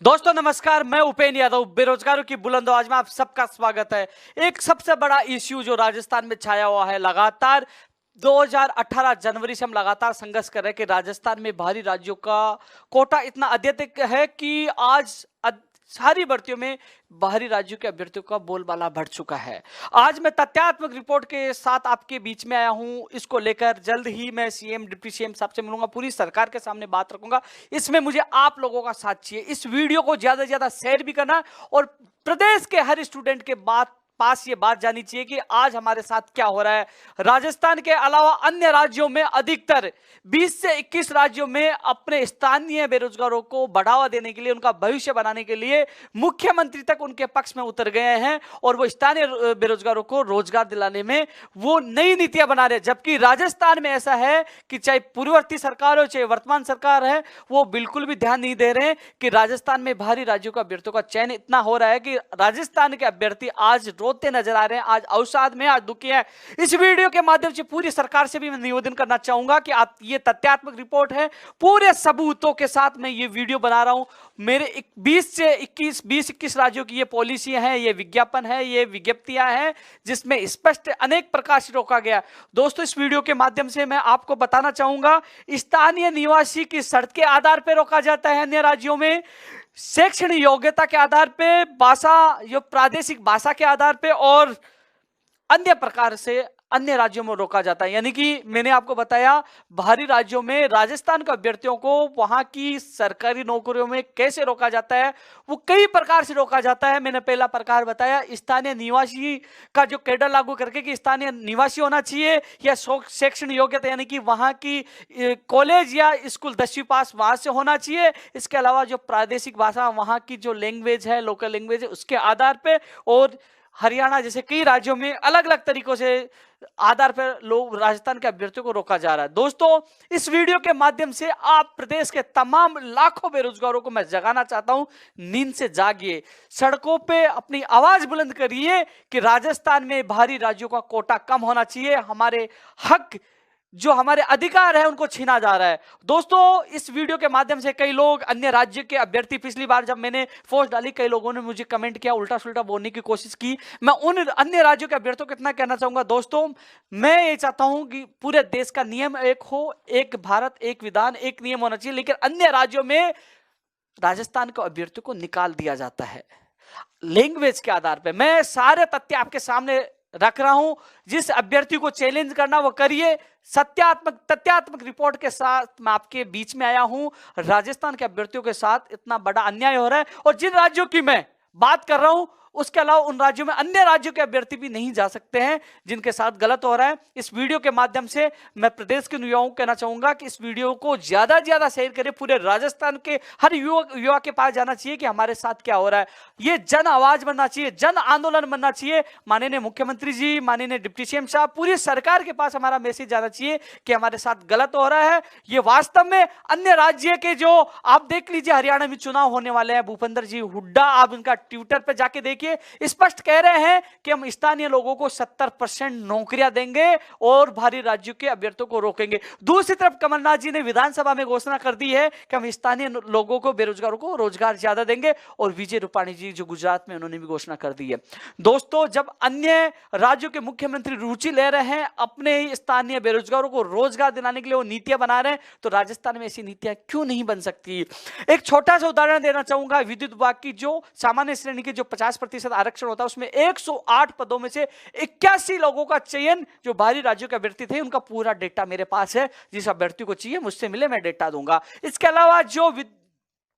दोस्तों नमस्कार, मैं उपेंद्र यादव बेरोजगारों की बुलंद आवाज में आप सबका स्वागत है। एक सबसे बड़ा इश्यू जो राजस्थान में छाया हुआ है, लगातार 2018 जनवरी से हम लगातार संघर्ष कर रहे हैं कि राजस्थान में बाहरी राज्यों का कोटा इतना अत्यधिक है कि आज सारी भर्तियों में बाहरी राज्यों के अभ्यर्थियों का बोलबाला बढ़ चुका है। आज मैं तथ्यात्मक रिपोर्ट के साथ आपके बीच में आया हूं। इसको लेकर जल्द ही मैं सीएम, डिप्टी सीएम साहब से मिलूंगा, पूरी सरकार के सामने बात रखूंगा। इसमें मुझे आप लोगों का साथ चाहिए। इस वीडियो को ज्यादा से ज्यादा शेयर भी करना और प्रदेश के हर स्टूडेंट के पास ये बात जानी चाहिए कि आज हमारे साथ क्या हो रहा है। राजस्थान के अलावा अन्य राज्यों में अधिकतर 20 से 21 राज्यों में अपने स्थानीय बेरोजगारों को बढ़ावा देने के लिए, उनका भविष्य बनाने के लिए मुख्यमंत्री तक उनके पक्ष में उतर गए हैं और वो स्थानीय बेरोजगारों को रोजगार दिलाने में वो नई नीतियां बना रहे हैं। जबकि राजस्थान में ऐसा है कि चाहे पूर्ववर्ती सरकार हो चाहे वर्तमान सरकार है, वो बिल्कुल भी ध्यान नहीं दे रहे हैं कि राजस्थान में बाहरी राज्यों का अभ्यर्थियों का चयन इतना हो रहा है कि राजस्थान के अभ्यर्थी आज रोते नजर आ रहे हैं, आज अवसाद में, आज दुखी है। इस वीडियो के माध्यम से पूरी सरकार से भी मैं निवेदन करना चाहूंगा कि आप, ये तथ्यात्मक रिपोर्ट है, पूरे सबूतों के साथ मैं ये वीडियो बना रहा हूं। मेरे 20-21 राज्यों की ये पॉलिसी है, ये विज्ञापन है, ये विज्ञप्तियां हैं जिसमें स्पष्ट अनेक प्रकार से रोका गया। दोस्तों, इस वीडियो के माध्यम से मैं आपको बताना चाहूंगा, स्थानीय निवासी की शर्त के आधार पर रोका जाता है अन्य राज्यों में, शैक्षणिक योग्यता के आधार पे, भाषा, जो प्रादेशिक भाषा के आधार पे और अन्य प्रकार से अन्य राज्यों में रोका जाता है। यानी कि मैंने आपको बताया, बाहरी राज्यों में राजस्थान के अभ्यर्थियों को वहां की सरकारी नौकरियों में कैसे रोका जाता है, वो कई प्रकार से रोका जाता है। मैंने पहला प्रकार बताया, स्थानीय निवासी का जो कैडर लागू करके कि स्थानीय निवासी होना चाहिए या शैक्षणिक योग्यता, यानी कि वहां की कॉलेज या स्कूल 10वीं पास वहां से होना चाहिए। इसके अलावा जो प्रादेशिक भाषा, वहां की जो लैंग्वेज है, लोकल लैंग्वेज है, उसके आधार पर, और हरियाणा जैसे कई राज्यों में अलग अलग तरीकों से आधार पर लोग राजस्थान के अभ्यर्थियों को रोका जा रहा है। दोस्तों, इस वीडियो के माध्यम से आप प्रदेश के तमाम लाखों बेरोजगारों को मैं जगाना चाहता हूं, नींद से जागिए, सड़कों पे अपनी आवाज बुलंद करिए कि राजस्थान में बाहरी राज्यों का कोटा कम होना चाहिए। हमारे हक, जो हमारे अधिकार है, उनको छीना जा रहा है। दोस्तों, इस वीडियो के माध्यम से कई लोग, अन्य राज्य के अभ्यर्थी, पिछली बार जब मैंने पोस्ट डाली, कई लोगों ने मुझे कमेंट किया, उल्टा सुल्टा बोलने की कोशिश की। मैं उन अन्य राज्यों के अभ्यर्थियों को इतना कहना चाहूंगा, दोस्तों, मैं ये चाहता हूं कि पूरे देश का नियम एक हो, एक भारत एक विधान, एक नियम होना चाहिए। लेकिन अन्य राज्यों में राजस्थान के अभ्यर्थियों को निकाल दिया जाता है लैंग्वेज के आधार पर। मैं सारे तथ्य आपके सामने रख रहा हूं। जिस अभ्यर्थी को चैलेंज करना वो करिए। तथ्यात्मक रिपोर्ट के साथ मैं आपके बीच में आया हूं। राजस्थान के अभ्यर्थियों के साथ इतना बड़ा अन्याय हो रहा है, और जिन राज्यों की मैं बात कर रहा हूं, उसके अलावा उन राज्यों में अन्य राज्यों के अभ्यर्थी भी नहीं जा सकते हैं जिनके साथ गलत हो रहा है। इस वीडियो के माध्यम से मैं प्रदेश के युवाओं को कहना चाहूंगा कि इस वीडियो को ज्यादा से ज्यादा शेयर करें। पूरे राजस्थान के हर युवा के पास जाना चाहिए कि हमारे साथ क्या हो रहा है। ये जन आवाज बनना चाहिए, जन आंदोलन बनना चाहिए। माननीय मुख्यमंत्री जी, माननीय डिप्टी सीएम साहब, पूरी सरकार के पास हमारा मैसेज जाना चाहिए कि हमारे साथ गलत हो रहा है। ये वास्तव में अन्य राज्य के, जो आप देख लीजिए, हरियाणा में चुनाव होने वाले हैं, भूपेंद्र जी हुड्डा, आप उनका ट्विटर पर जाके देखिए, स्पष्ट कह रहे हैं कि हम स्थानीय लोगों को 70% नौकरियां देंगे और बाहरी राज्यों के अभ्यर्थियों को रोकेंगे। दूसरी तरफ कमलनाथ जी ने विधानसभा में घोषणा कर दी है कि हम स्थानीय लोगों को, बेरोजगारों को रोजगार ज्यादा देंगे, और विजय रूपाणी जी जो गुजरात में, उन्होंने भी घोषणा कर दी है। दोस्तों, जब अन्य राज्यों के मुख्यमंत्री रुचि ले रहे हैं अपने ही स्थानीय बेरोजगारों को रोजगार दिलाने के लिए, वो नीतियां बना रहे हैं, तो राजस्थान में ऐसी नीतियां क्यों नहीं बन सकती। एक छोटा सा उदाहरण देना चाहूंगा, विद्युत विभाग की जो सामान्य श्रेणी के जो 50% आरक्षण होता है, उसमें 108 पदों में से 81 लोगों का चयन जो बाहरी राज्यों के अभ्यर्थी थे, उनका पूरा डेटा मेरे पास है। जिस अभ्यर्थी को चाहिए मुझसे मिले, मैं डेटा दूंगा। इसके अलावा जो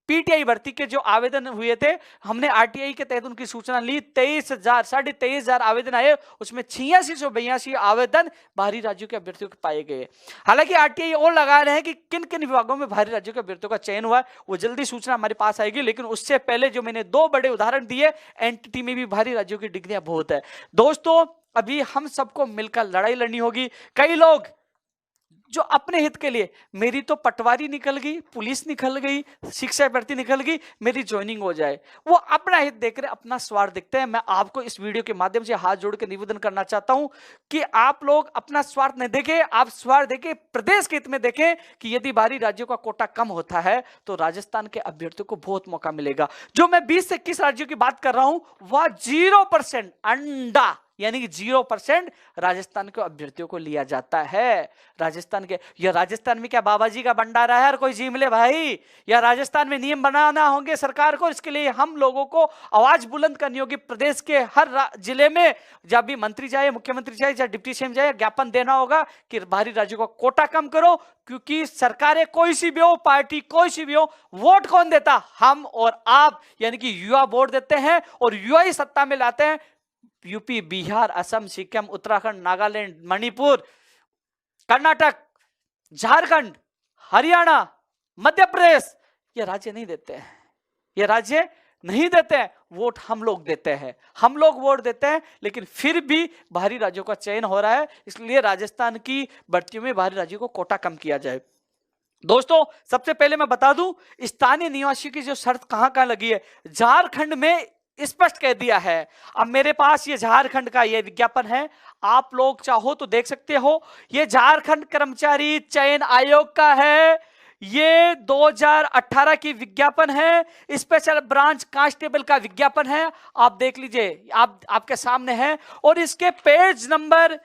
पीटीआई भर्ती के जो आवेदन हुए थे, हमने आरटीआई के तहत उनकी सूचना ली। 23,000 आवेदन आए, उसमें 8682 आवेदन बाहरी राज्यों के अभ्यर्थियों के पाए गए। हालांकि आरटीआई और लगा रहे हैं कि किन किन विभागों में बाहरी राज्यों के अभ्यर्थियों का चयन हुआ है, वो जल्दी सूचना हमारे पास आएगी। लेकिन उससे पहले जो मैंने 2 बड़े उदाहरण दिए, एनटीटी में भी बाहरी राज्यों की डिग्रियां बहुत है। दोस्तों, अभी हम सबको मिलकर लड़ाई लड़नी होगी। कई लोग जो अपने हित के लिए, मेरी तो पटवारी निकल गई, पुलिस निकल गई, शिक्षा भर्ती निकल गई, मेरी ज्वाइनिंग हो जाए, वो अपना हित देख रहे, अपना स्वार्थ देखते हैं। मैं आपको इस वीडियो के माध्यम से हाथ जोड़ के निवेदन करना चाहता हूं कि आप लोग अपना स्वार्थ नहीं देखें, आप स्वार्थ देखें, प्रदेश के हित में देखें कि यदि बाहरी राज्यों का कोटा कम होता है तो राजस्थान के अभ्यर्थियों को बहुत मौका मिलेगा। जो मैं 20 से 21 राज्यों की बात कर रहा हूं वह 0% अंडा यानी कि 0% राजस्थान के अभ्यर्थियों को लिया जाता है। राजस्थान के, या राजस्थान में क्या बाबा जी का भंडारा है, हर कोई जी मिले भाई? या राजस्थान में नियम बनाना होंगे सरकार को, इसके लिए हम लोगों को आवाज बुलंद करनी होगी। प्रदेश के हर जिले में जब भी मंत्री जाए, मुख्यमंत्री जाए, या डिप्टी सीएम जाए, ज्ञापन देना होगा कि बाहरी राज्यों का कोटा कम करो, क्योंकि सरकारें कोई सी भी हो, पार्टी कोई सी भी हो, वोट कौन देता? हम और आप, यानी कि युवा वोट देते हैं और युवा ही सत्ता में लाते हैं। यूपी, बिहार, असम, सिक्किम, उत्तराखंड, नागालैंड, मणिपुर, कर्नाटक, झारखंड, हरियाणा, मध्य प्रदेश, ये राज्य नहीं देते हैं, ये राज्य नहीं देते हैं। वोट हम लोग देते हैं, हम लोग वोट देते हैं, लेकिन फिर भी बाहरी राज्यों का चयन हो रहा है। इसलिए राजस्थान की भर्तियों में बाहरी राज्यों को कोटा कम किया जाए। दोस्तों, सबसे पहले मैं बता दूं स्थानीय निवासी की जो शर्त कहां लगी है। झारखंड में स्पष्ट कह दिया है। अब मेरे पास ये झारखंड का ये विज्ञापन है, आप लोग चाहो तो देख सकते हो। ये झारखंड कर्मचारी चयन आयोग का है, ये 2018 की विज्ञापन है, स्पेशल ब्रांच कांस्टेबल का विज्ञापन है। आप देख लीजिए, आपके सामने है। और इसके पेज नंबर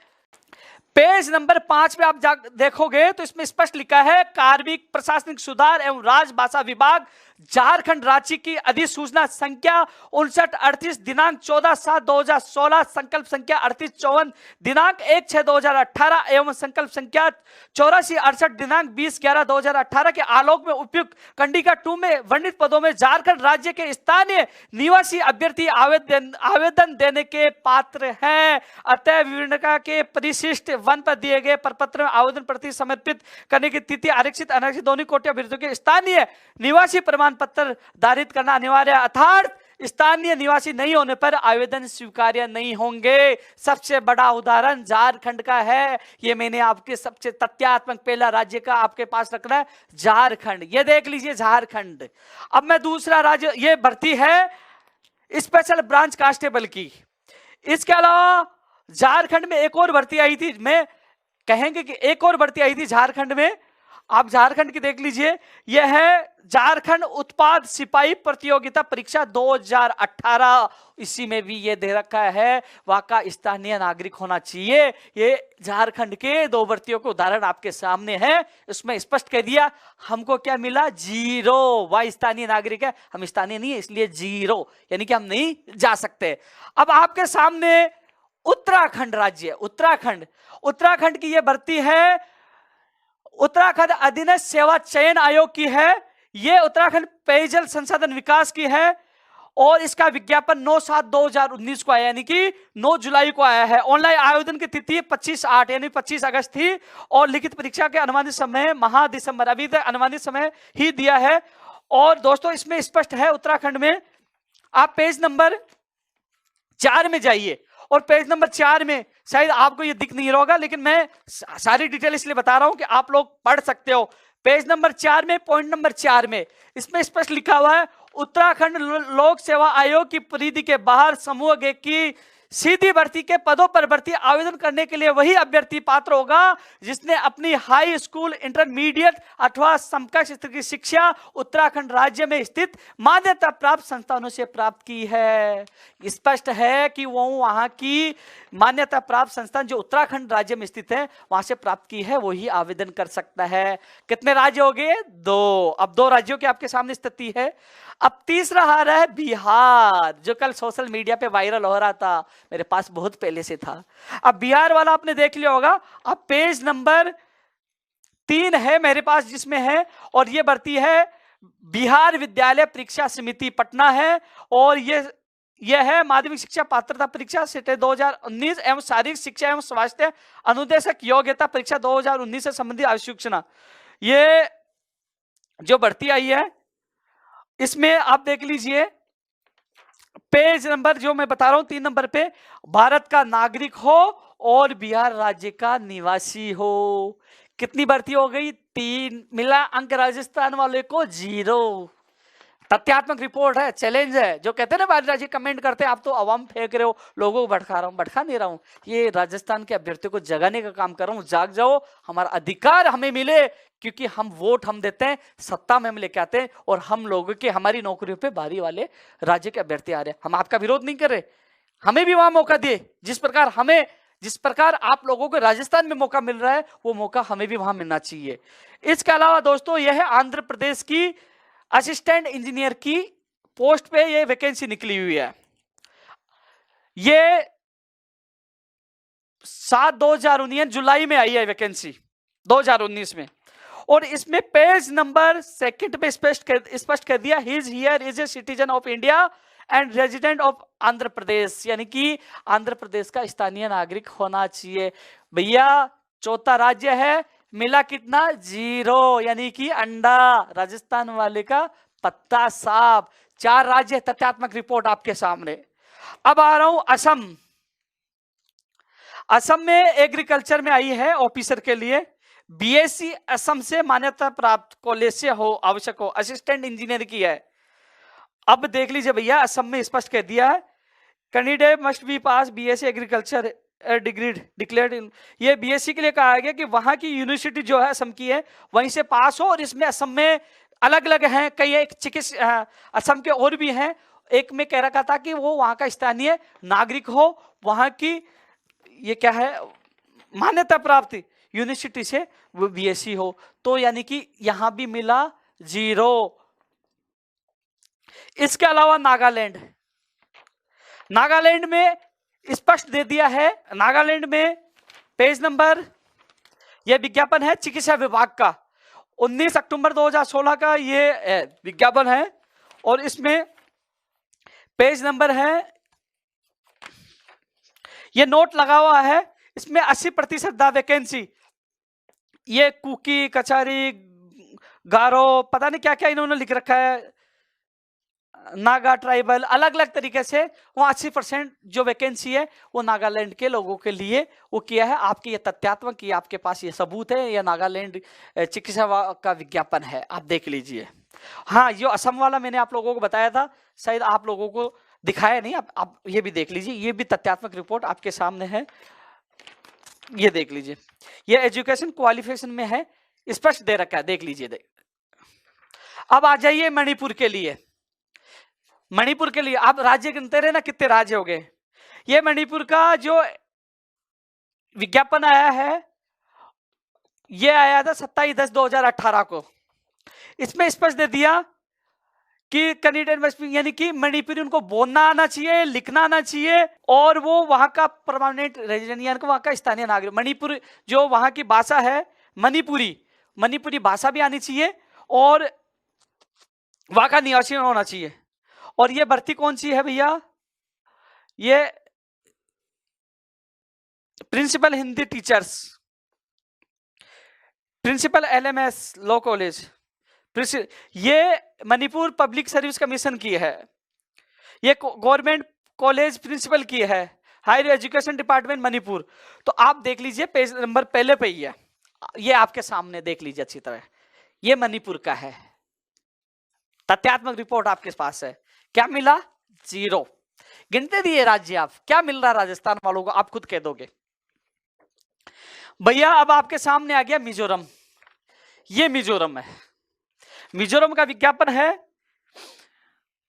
5 पे आप देखोगे तो इसमें स्पष्ट लिखा है कार्मिक प्रशासनिक सुधार एवं राजभाषा विभाग झारखंड राज्य की अधिसूचना संख्या 5938 दिनांक 14/7/2016, संकल्प संख्या 3854 दिनांक 1/6/2018 एवं संकल्प संख्या 8468 दिनांक 20/11/2018 के आलोक में उपयुक्त कंडिका 2 में वर्णित पदों में झारखंड राज्य के स्थानीय निवासी अभ्यर्थी आवेदन देने के पात्र हैं। अतः विवरणिका के परिशिष्ट 1 पर दिए गए प्रपत्र में आवेदन प्रति समर्पित करने की तिथि आरक्षित अनारक्षित दोनों कोटि अभ्यर्थियों के स्थानीय निवासी प्रमाण पत्र धारित करना अनिवार्य है, अर्थात स्थानीय निवासी नहीं होने पर आवेदन स्वीकार्य नहीं होंगे। सबसे बड़ा उदाहरण झारखंड का है, ये मैंने आपके सबसे तथ्यात्मक पहला राज्य का आपके पास रखना है, झारखंड। ये देख लीजिए झारखंड। अब मैं दूसरा राज्य, ये भर्ती है स्पेशल ब्रांच कांस्टेबल की। इसके अलावा झारखंड में एक और भर्ती आई थी, मैं कहेंगे कि एक और भर्ती आई थी झारखंड में, आप झारखंड की देख लीजिए। यह है झारखंड उत्पाद सिपाही प्रतियोगिता परीक्षा 2018। इसी में भी ये दे रखा है वहां का स्थानीय नागरिक होना चाहिए। ये झारखंड के 2 भर्तियों को उदाहरण आपके सामने है, इसमें स्पष्ट कह दिया। हमको क्या मिला? 0। वह स्थानीय नागरिक है, हम स्थानीय नहीं है, इसलिए 0, यानी कि हम नहीं जा सकते। अब आपके सामने उत्तराखंड राज्य, उत्तराखंड की यह भर्ती है, उत्तराखंड अधीनस्थ सेवा चयन आयोग की है। यह उत्तराखंड पेयजल संसाधन विकास की है और इसका विज्ञापन 9/7/2019 को आया, यानी कि 9 जुलाई को आया है। ऑनलाइन आवेदन की तिथि 25/8 यानी 25 अगस्त थी और लिखित परीक्षा के अनुमानित समय महा दिसंबर, अभी तक अनुमानित समय ही दिया है। और दोस्तों इसमें स्पष्ट है उत्तराखंड में, आप पेज नंबर 4 में जाइए और पेज नंबर 4 में शायद आपको ये दिख नहीं रहा होगा, लेकिन मैं सारी डिटेल इसलिए बता रहा हूं कि आप लोग पढ़ सकते हो। पेज नंबर 4 में, पॉइंट नंबर 4 में इसमें स्पष्ट लिखा हुआ है उत्तराखंड लोक सेवा आयोग की परिधि के बाहर समूह ग की सीधी भर्ती के पदों पर भर्ती आवेदन करने के लिए वही अभ्यर्थी पात्र होगा जिसने अपनी हाई स्कूल, इंटरमीडिएट अथवा समकक्ष स्तर की शिक्षा उत्तराखंड राज्य में स्थित मान्यता प्राप्त संस्थानों से प्राप्त की है। स्पष्ट है कि वो वहां की मान्यता प्राप्त संस्थान जो उत्तराखंड राज्य में स्थित है वहां से प्राप्त की है, वही आवेदन कर सकता है। कितने राज्य हो गए? 2। अब 2 राज्यों की आपके सामने स्थिति है। अब तीसरा आ रहा है बिहार, जो कल सोशल मीडिया पे वायरल हो रहा था, मेरे पास बहुत पहले से था। अब बिहार वाला आपने देख लिया होगा। अब पेज नंबर 3 है मेरे पास जिसमें है, और ये भर्ती है बिहार विद्यालय परीक्षा समिति पटना है, और यह है माध्यमिक शिक्षा पात्रता परीक्षा सेट 2019 एवं शारीरिक शिक्षा एवं स्वास्थ्य अनुदेशक योग्यता परीक्षा 2019 से संबंधित आवश्यक। ये जो भर्ती आई है इसमें आप देख लीजिए पेज नंबर जो मैं बता रहा हूं 3 नंबर पे, भारत का नागरिक हो और बिहार राज्य का निवासी हो। कितनी भर्ती हो गई? 3 मिला अंक राजस्थान वाले को 0। तथ्यात्मक रिपोर्ट है, चैलेंज है। जो कहते हैं ना बाहरी राज्य कमेंट करते हैं आप तो अवाम फेंक रहे हो, लोगों को भटका रहा हूं, भटका नहीं रहा हूं, ये राजस्थान के अभ्यर्थियों को जगाने का काम कर रहा हूं। जाग जाओ, हमारा अधिकार हमें मिले, क्योंकि हम वोट हम देते हैं, सत्ता में हम लेके आते हैं, और हम लोगों के हमारी नौकरियों पे बाहरी वाले राज्य के अभ्यर्थी आ रहे हैं। हम आपका विरोध नहीं कर रहे, हमें भी वहां मौका दिए। जिस प्रकार आप लोगों को राजस्थान में मौका मिल रहा है, वो मौका हमें भी वहां मिलना चाहिए। इसके अलावा दोस्तों, यह है आंध्र प्रदेश की असिस्टेंट इंजीनियर की पोस्ट पे ये वैकेंसी निकली हुई है। ये 7/2019 जुलाई में आई है वैकेंसी, 2019 में। और इसमें पेज नंबर 2 पे स्पष्ट कर दिया, his here is a citizen of India and resident of Andhra Pradesh, यानी कि आंध्र प्रदेश का स्थानीय नागरिक होना चाहिए। भैया चौथा राज्य है, मिला कितना? 0, यानी कि अंडा। राजस्थान वाले का पत्ता साफ। 4 राज्य, तथ्यात्मक रिपोर्ट आपके सामने। अब आ रहा हूं असम। असम में एग्रीकल्चर में आई है ऑफिसर के लिए, बीएससी असम से मान्यता प्राप्त कॉलेज से हो, आवश्यक हो, असिस्टेंट इंजीनियर की है। अब देख लीजिए भैया, असम में स्पष्ट कह दिया है, candidate must be pass BSc agriculture degree declared. ये बीएससी के लिए कहा गया कि वहां की यूनिवर्सिटी जो है असम की है, वहीं से पास हो। और इसमें असम में अलग अलग हैं, कई एक चिकित्सा असम के और भी हैं। एक में कह रखा था कि वो वहां का स्थानीय नागरिक हो, वहां की ये क्या है, मान्यता प्राप्त यूनिवर्सिटी से वो बीएससी हो। तो यानी कि यहां भी मिला 0। इसके अलावा नागालैंड में स्पष्ट दे दिया है। नागालैंड में पेज नंबर, यह विज्ञापन है चिकित्सा विभाग का, 19 अक्टूबर 2016 का ये विज्ञापन है। और इसमें पेज नंबर है, ये नोट लगा हुआ है, इसमें 80% वैकेंसी। ये कुकी, कचारी, गारो, पता नहीं क्या क्या इन्होंने लिख रखा है, नागा ट्राइबल, अलग अलग तरीके से वो 80% जो वैकेंसी है वो नागालैंड के लोगों के लिए वो किया है। आपके ये तथ्यात्मक, ये आपके पास ये सबूत है, ये नागालैंड चिकित्सा का विज्ञापन है, आप देख लीजिए। हाँ, जो असम वाला मैंने आप लोगों को बताया था, शायद आप लोगों को दिखाया नहीं, आप ये भी देख लीजिए, ये भी तथ्यात्मक रिपोर्ट आपके सामने है, ये देख लीजिए। ये एजुकेशन क्वालिफिकेशन में है, स्पष्ट दे रखा है, देख लीजिए। अब आ जाइए मणिपुर के लिए। मणिपुर के लिए आप राज्य गिनते रहे ना, कितने राज्य हो गए। ये मणिपुर का जो विज्ञापन आया है, ये आया था 27/10/2018 को। इसमें स्पष्ट दे दिया कि कैंडिडेट मस्ट बी, यानी कि मणिपुरी उनको बोलना आना चाहिए, लिखना आना चाहिए, और वो वहां का परमानेंट रेजिडेंट, यानी कि वहां का स्थानीय नागरिक। मणिपुर जो वहां की भाषा है मणिपुरी भाषा भी आनी चाहिए, और वहां का निवासी होना चाहिए। और ये भर्ती कौन सी है भैया? ये principal Hindi teachers, principal LMS law college, ये मणिपुर पब्लिक सर्विस कमीशन की है। ये गवर्नमेंट कॉलेज प्रिंसिपल की है, हायर एजुकेशन डिपार्टमेंट मणिपुर। तो आप देख लीजिए, पेज नंबर पहले पे ही है, ये आपके सामने देख लीजिए अच्छी तरह, ये मणिपुर का है। तथ्यात्मक रिपोर्ट आपके पास है। क्या मिला? 0। गिनते दिए राज्य आप, क्या मिल रहा है राजस्थान वालों को, आप खुद कह दोगे भैया। अब आपके सामने आ गया मिजोरम। ये मिजोरम है, मिजोरम का विज्ञापन है,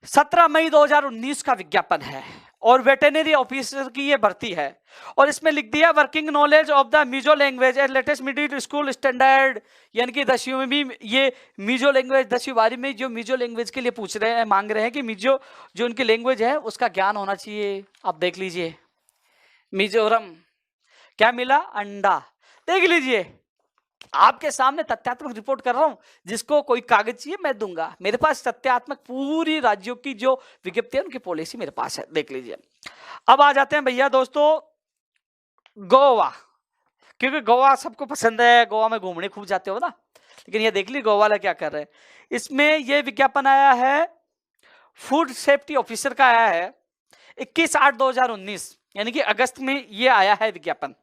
17 मई 2019 का विज्ञापन है, और वेटरनरी ऑफिसर की ये भर्ती है। और इसमें लिख दिया working knowledge of the Mizo language eight latest middle school standard, यानी कि 10वीं में भी ये मिजो लैंग्वेज, 10वीं 12वीं में जो मिजो लैंग्वेज के लिए पूछ रहे हैं, मांग रहे हैं कि मिजो जो उनकी लैंग्वेज है उसका ज्ञान होना चाहिए। आप देख लीजिए मिजोरम, क्या मिला? अंडा। देख लीजिए, आपके सामने तथ्यात्मक रिपोर्ट कर रहा हूं, जिसको कोई कागज चाहिए मैं दूंगा, मेरे पास तथ्यात्मक पूरी राज्यों की जो विज्ञप्ति है उनकी पॉलिसी मेरे पास है, देख लीजिए। अब आ जाते हैं भैया दोस्तों गोवा, क्योंकि गोवा सबको पसंद है, गोवा में घूमने खूब जाते हो ना। लेकिन ये देख ली गोवा वाला क्या कर रहे हैं। इसमें ये विज्ञापन आया है, फूड सेफ्टी ऑफिसर का आया है, 21/8/2019, यानी कि अगस्त में ये आया है विज्ञापन।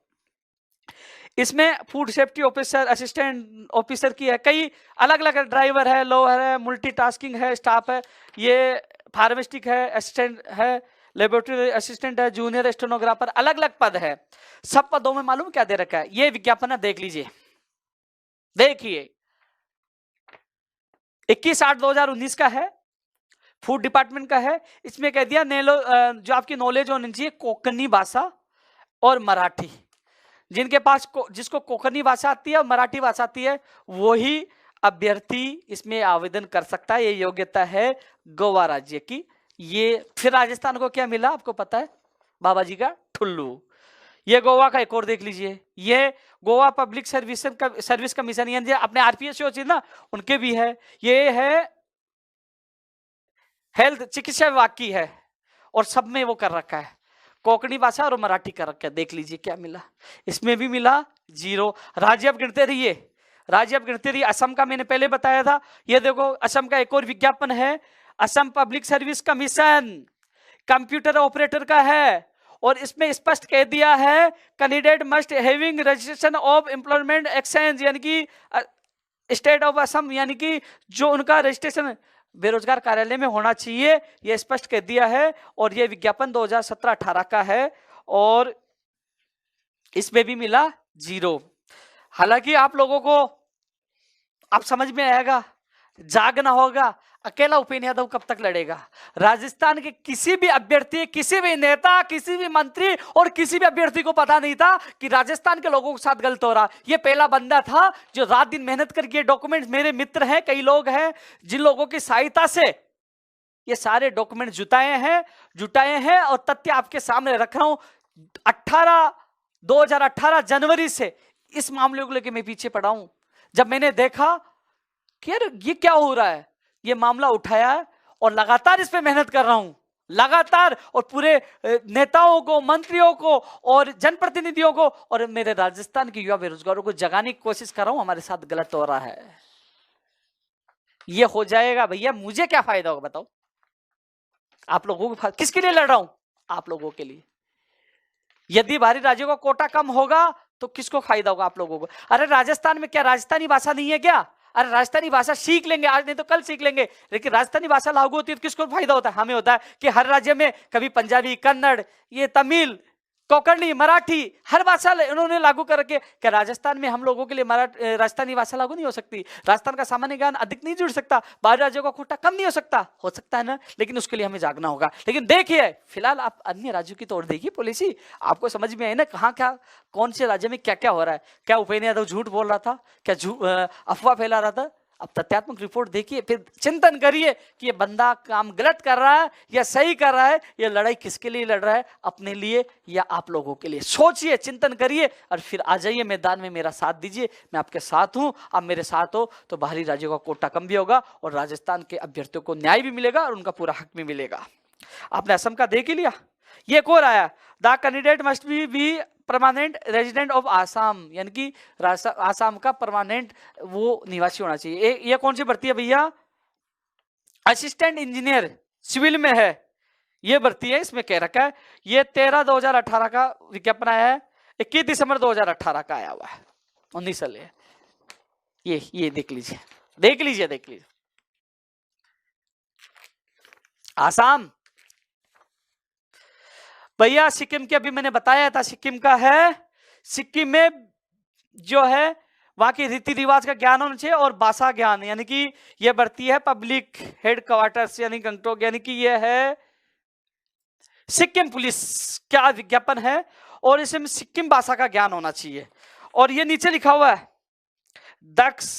इसमें food safety officer, assistant officer की है, कई अलग अलग ड्राइवर है, लोअर है, मल्टीटास्किंग है, स्टाफ है, ये फार्मास्टिक है, असिस्टेंट है, लेबोरेटरी असिस्टेंट है, जूनियर स्टेनोग्राफर, अलग अलग पद है। सब पदों में मालूम क्या दे रखा है, ये विज्ञापन है, देख लीजिए, देखिए 21/8/2019 का है, फूड डिपार्टमेंट का है। इसमें कह दिया जो आपकी नॉलेज होनी चाहिए कोंकणी भाषा और मराठी, जिनके पास जिसको कोंकणी भाषा आती है और मराठी भाषा आती है वही अभ्यर्थी इसमें आवेदन कर सकता है। ये योग्यता है गोवा राज्य की। ये फिर राजस्थान को क्या मिला आपको पता है, बाबा जी का ठुल्लू। ये गोवा का एक और देख लीजिए, ये गोवा पब्लिक सर्विस कमीशन, यानी अपने आरपीएस होती है ना, उनके भी है। ये है हेल्थ चिकित्सा विभाग की है, और सब में वो कर रखा है, कोंकणी भाषा और मराठी कर रखा है। देख लीजिए क्या मिला, इसमें भी मिला 0। राज्य अब गिनते रहिए, राज्य अब गिनते रहिए। असम का मैंने पहले बताया था, ये देखो असम का एक और विज्ञापन है, Assam public service commission, computer operator का है, और इसमें स्पष्ट कह दिया है candidate must having registration of employment exchange, यानी कि स्टेट ऑफ असम, यानी कि जो उनका रजिस्ट्रेशन बेरोजगार कार्यालय में होना चाहिए, यह स्पष्ट कह दिया है। और यह विज्ञापन 2017-18 का है, और इसमें भी मिला 0। हालांकि आप लोगों को आप समझ में आएगा, जागना होगा, अकेला उपेंद्र यादव कब तक लड़ेगा। राजस्थान के किसी भी अभ्यर्थी, किसी भी नेता, किसी भी मंत्री और किसी भी अभ्यर्थी को पता नहीं था कि राजस्थान के लोगों के साथ गलत हो रहा। ये पहला बंदा था जो रात दिन मेहनत करके, डॉक्यूमेंट्स मेरे मित्र हैं, कई लोग हैं जिन लोगों की सहायता से ये सारे डॉक्यूमेंट जुटाए हैं और तथ्य आपके सामने रख रहा हूं। 2018 जनवरी से इस मामले को लेकर मैं पीछे पड़ा हूं। जब मैंने देखा कि यार ये क्या हो रहा है, ये मामला उठाया और लगातार इस पे मेहनत कर रहा हूं, लगातार, और पूरे नेताओं को, मंत्रियों को और जनप्रतिनिधियों को और मेरे राजस्थान के युवा बेरोजगारों को जगाने की कोशिश कर रहा हूं हमारे साथ गलत हो रहा है। ये हो जाएगा भैया, मुझे क्या फायदा होगा बताओ? आप लोगों को किसके लिए लड़ रहा हूं? आप लोगों के लिए। यदि बाहरी राज्यों का कोटा कम होगा तो किसको फायदा होगा? आप लोगों को। अरे राजस्थान में क्या राजस्थानी भाषा नहीं है क्या? अरे राजस्थानी भाषा सीख लेंगे, आज नहीं तो कल सीख लेंगे, लेकिन राजस्थानी भाषा लागू होती है तो किसको फायदा होता है? हमें होता है कि हर राज्य में कभी पंजाबी, कन्नड़, ये तमिल, कोंकणी, मराठी, हर भाषा इन्होंने लागू करके, क्या राजस्थान में हम लोगों के लिए राजस्थानी भाषा लागू नहीं हो सकती? राजस्थान का सामान्य ज्ञान अधिक नहीं जुड़ सकता? बाहरी राज्यों का कोटा कम नहीं हो सकता? हो सकता है ना, लेकिन उसके लिए हमें जागना होगा। लेकिन देखिए फिलहाल आप अन्य राज्यों की तोड़ देखिए पॉलिसी, आपको समझ में आई ना कहाँ क्या, कौन से राज्य में क्या क्या हो रहा है। क्या उपेंद्र यादव झूठ बोल रहा था? क्या अफवाह फैला रहा था? अब तथ्यात्मक रिपोर्ट देखिए, फिर चिंतन करिए कि ये बंदा काम गलत कर रहा है या सही कर रहा है, ये लड़ाई किसके लिए लड़ रहा है, अपने लिए या आप लोगों के लिए। सोचिए, चिंतन करिए और फिर आ जाइए मैदान में, मेरा साथ दीजिए। मैं आपके साथ हूं, आप मेरे साथ हो तो बाहरी राज्यों का कोटा कम भी होगा और राजस्थान के अभ्यर्थियों को न्याय भी मिलेगा और उनका पूरा हक भी मिलेगा। आपने असम का देख ही लिया। ये कौन आया, the candidate must be permanent resident of Assam, यानी कि आसाम का परमानेंट वो निवासी होना चाहिए। ये कौन सी भर्ती है भैया? असिस्टेंट इंजीनियर सिविल में है, ये भर्ती है। इसमें कह रखा है ये 13/2018 का विज्ञापन आया है, 21 दिसंबर 2018 का आया हुआ है, 19 साल है। ये देख लीजिए, देख लीजिए, देख लीजिए। आसाम भैया, सिक्किम के अभी मैंने बताया था, सिक्किम का है। सिक्किम में जो है वहां की रीति रिवाज का ज्ञान होना चाहिए और भाषा ज्ञान, यानी कि यह भर्ती है पब्लिक हेड क्वार्टर्स, यानी गंगटोक, यानी कि यह है सिक्किम पुलिस क्या विज्ञापन है, और इसमें सिक्किम भाषा का ज्ञान होना चाहिए। और ये नीचे लिखा हुआ है दक्ष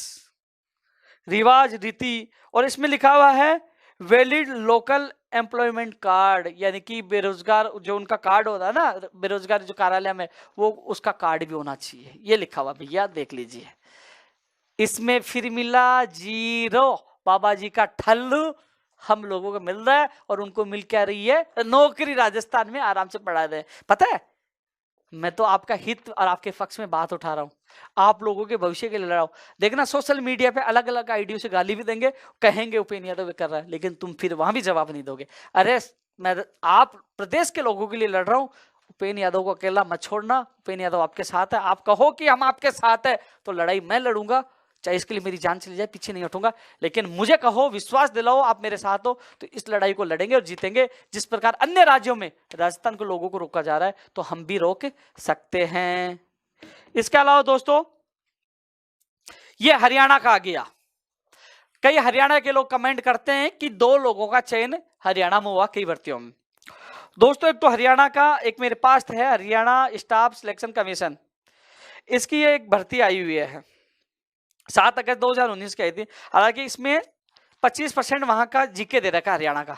रिवाज रीति, और इसमें लिखा हुआ है वैलिड लोकल एम्प्लॉयमेंट कार्ड, यानी कि बेरोजगार जो उनका कार्ड होता है ना, बेरोजगार जो कार्यालय में, वो उसका कार्ड भी होना चाहिए। ये लिखा हुआ भैया, देख लीजिए। इसमें फिर मिला 0, बाबा जी का ठल्लू हम लोगों को मिल रहा है और उनको मिल क्या रही है? नौकरी। राजस्थान में आराम से पढ़ा रहे। पता है, मैं तो आपका हित और आपके पक्ष में बात उठा रहा हूं, आप लोगों के भविष्य के लिए लड़ रहा हूं। देखना सोशल मीडिया पे अलग अलग आईडियों से गाली भी देंगे, कहेंगे उपेंद्र यादव कर रहा है, लेकिन तुम फिर वहां भी जवाब नहीं दोगे। अरे मैं आप प्रदेश के लोगों के लिए लड़ रहा हूं, उपेंद्र यादव को अकेला मत छोड़ना, उपेंद्र यादव आपके साथ है। आप कहो कि हम आपके साथ है तो लड़ाई मैं लड़ूंगा, चाहे इसके लिए मेरी जान चली जाए, पीछे नहीं हटूंगा। लेकिन मुझे कहो, विश्वास दिलाओ आप मेरे साथ हो, तो इस लड़ाई को लड़ेंगे और जीतेंगे। जिस प्रकार अन्य राज्यों में राजस्थान के लोगों को रोका जा रहा है, तो हम भी रोक सकते हैं। इसके अलावा दोस्तों, ये हरियाणा का आ गया। कई हरियाणा के लोग कमेंट करते हैं कि 2 लोगों का चयन हरियाणा में हुआ कई भर्तियों में। दोस्तों, एक तो हरियाणा का, एक मेरे पास है हरियाणा स्टाफ सिलेक्शन कमीशन, इसकी एक भर्ती आई हुई है, 7 अगस्त 2019 की आई थी। हालांकि इसमें 25% वहां का जीके दे रखा है हरियाणा का।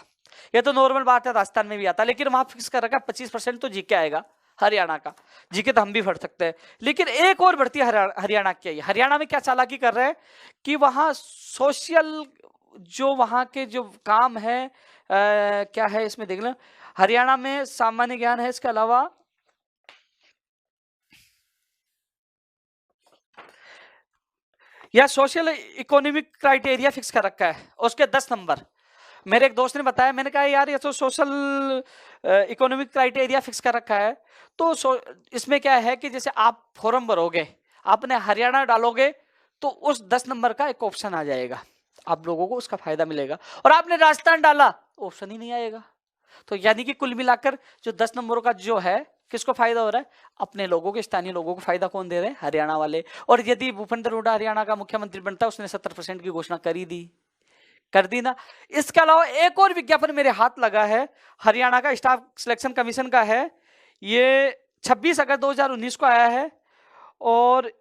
ये तो नॉर्मल बात है, राजस्थान में भी आता है, लेकिन वहां फिक्स कर रखा है 25% तो जीके आएगा हरियाणा का। जीके तो हम भी भर सकते हैं। लेकिन एक और भर्ती हरियाणा की आई। हरियाणा में क्या चालाकी कर रहे हैं कि वहां सोशल जो वहां के जो काम है, क्या है इसमें देख लो, हरियाणा में सामान्य ज्ञान है, इसके अलावा या सोशल इकोनॉमिक क्राइटेरिया फिक्स कर रखा है, उसके 10 नंबर। मेरे एक दोस्त ने बताया, मैंने कहा यार ये तो सोशल इकोनॉमिक क्राइटेरिया फिक्स कर रखा है, तो इसमें क्या है कि जैसे आप फॉर्म भरोगे, आपने हरियाणा डालोगे, तो उस 10 नंबर का एक ऑप्शन आ जाएगा, आप लोगों को उसका फायदा मिलेगा। और आपने राजस्थान डाला, ऑप्शन ही नहीं आएगा। तो यानी कि कुल मिलाकर जो 10 नंबरों का जो है, किसको फायदा हो रहा है? अपने लोगों के, स्थानीय लोगों को फायदा कौन दे रहे हैं? हरियाणा वाले। और यदि भूपेंद्र हुड्डा हरियाणा का मुख्यमंत्री बनता है, उसने 70% की घोषणा कर दी ना। इसके अलावा एक और विज्ञापन मेरे हाथ लगा है, हरियाणा का स्टाफ सिलेक्शन कमीशन का है, ये 26 अगस्त 2019 को आया है, और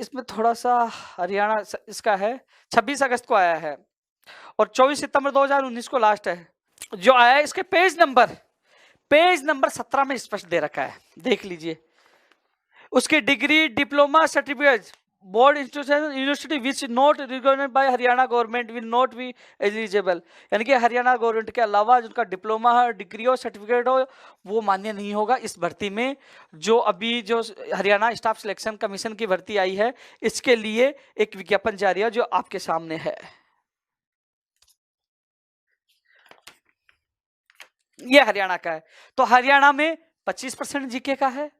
इसमें थोड़ा सा हरियाणा इसका है, 26 अगस्त को आया है और 24 सितंबर 2019 को लास्ट है जो आया है। इसके पेज नंबर 17 में स्पष्ट दे रखा है, देख लीजिए। उसकी degree, diploma, certificate, board institution, university which not recognised by Haryana government will not be eligible. यानी कि हरियाणा गवर्नमेंट के अलावा जिनका डिप्लोमा हो, डिग्री हो, सर्टिफिकेट हो, वो मान्य नहीं होगा इस भर्ती में। जो अभी जो हरियाणा स्टाफ सिलेक्शन कमीशन की भर्ती आई है, इसके लिए एक विज्ञापन जारी है जो आपके सामने है। ये हरियाणा का है। तो हरियाणा में 25% जीके का है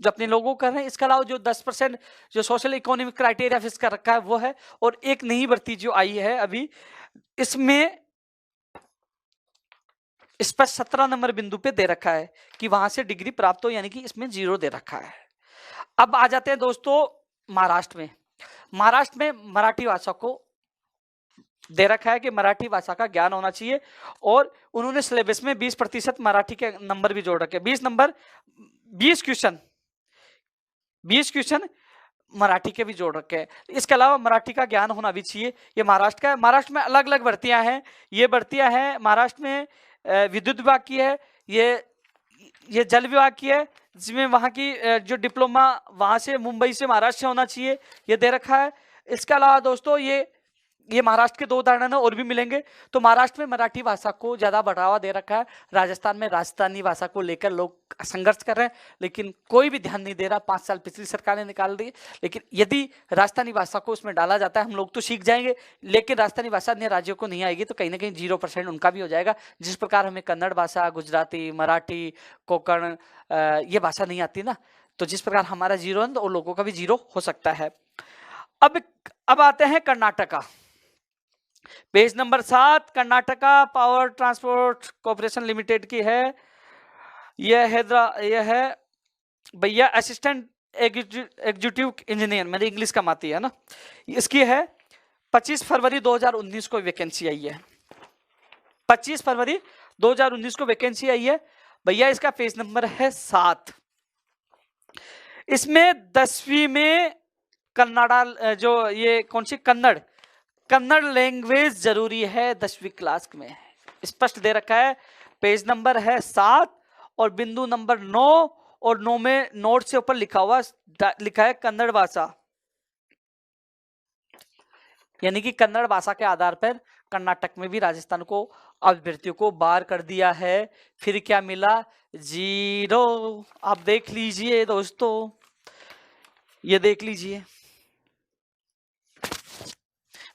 जो अपने लोगों को कर रहे हैं। इसके अलावा जो 10% जो सोशल इकोनॉमिक क्राइटेरिया फिक्स कर रखा है वो है। और एक नई भर्ती जो आई है अभी, इसमें इस पर 17 नंबर बिंदु पे दे रखा है कि वहां से डिग्री प्राप्त हो, यानी कि इसमें 0 दे रखा है। अब आ जाते हैं दोस्तों महाराष्ट्र में। महाराष्ट्र में मराठी भाषा को दे रखा है कि मराठी भाषा का ज्ञान होना चाहिए, और उन्होंने सिलेबस में 20% मराठी के नंबर भी जोड़ रखे। 20 क्वेश्चन मराठी के भी जोड़ रखे हैं। इसके अलावा मराठी का ज्ञान होना भी चाहिए। ये महाराष्ट्र का है। महाराष्ट्र में अलग अलग भर्तियां हैं। ये भर्तियां हैं महाराष्ट्र में विद्युत विभाग की है, ये जल विभाग की है, जिसमें वहां की जो डिप्लोमा वहां से मुंबई से महाराष्ट्र से होना चाहिए, ये दे रखा है। इसके अलावा दोस्तों ये महाराष्ट्र के 2 उदाहरण और भी मिलेंगे। तो महाराष्ट्र में मराठी भाषा को ज्यादा बढ़ावा दे रखा है। राजस्थान में राजस्थानी भाषा को लेकर लोग संघर्ष कर रहे हैं, लेकिन कोई भी ध्यान नहीं दे रहा। 5 साल पिछली सरकार ने निकाल दी। लेकिन यदि राजस्थानी भाषा को उसमें डाला जाता है, हम लोग तो सीख जाएंगे, लेकिन राजस्थानी भाषा अन्य राज्यों को नहीं आएगी, तो कहीं ना कहीं 0% उनका भी हो जाएगा। जिस प्रकार हमें कन्नड़ भाषा, गुजराती, मराठी, कोंकण ये भाषा नहीं आती ना, तो जिस प्रकार हमारा 0 है, तो लोगों का भी 0 हो सकता है। अब आते हैं Karnataka. Page number 7 Karnataka power transport corporation limited की है। यह है भैया असिस्टेंट एग्जीक्यूटिव इंजीनियर, मेरी इंग्लिश कम आती है ना। इसकी है 25 फरवरी 2019 को वैकेंसी आई है। 25 फरवरी 2019 को वैकेंसी आई है भैया। इसका पेज नंबर है 7। इसमें 10वीं में कन्नड़ा, जो ये कौन सी कन्नड़ लैंग्वेज जरूरी है 10वीं क्लास में, स्पष्ट दे रखा है। पेज नंबर है 7 और बिंदु नंबर 9 और 9 में नोट से ऊपर लिखा है कन्नड़ भाषा। यानी कि कन्नड़ भाषा के आधार पर कर्नाटक में भी राजस्थान को अभ्यर्थियों को बाहर कर दिया है। फिर क्या मिला? 0। आप देख लीजिए दोस्तों, ये देख लीजिए,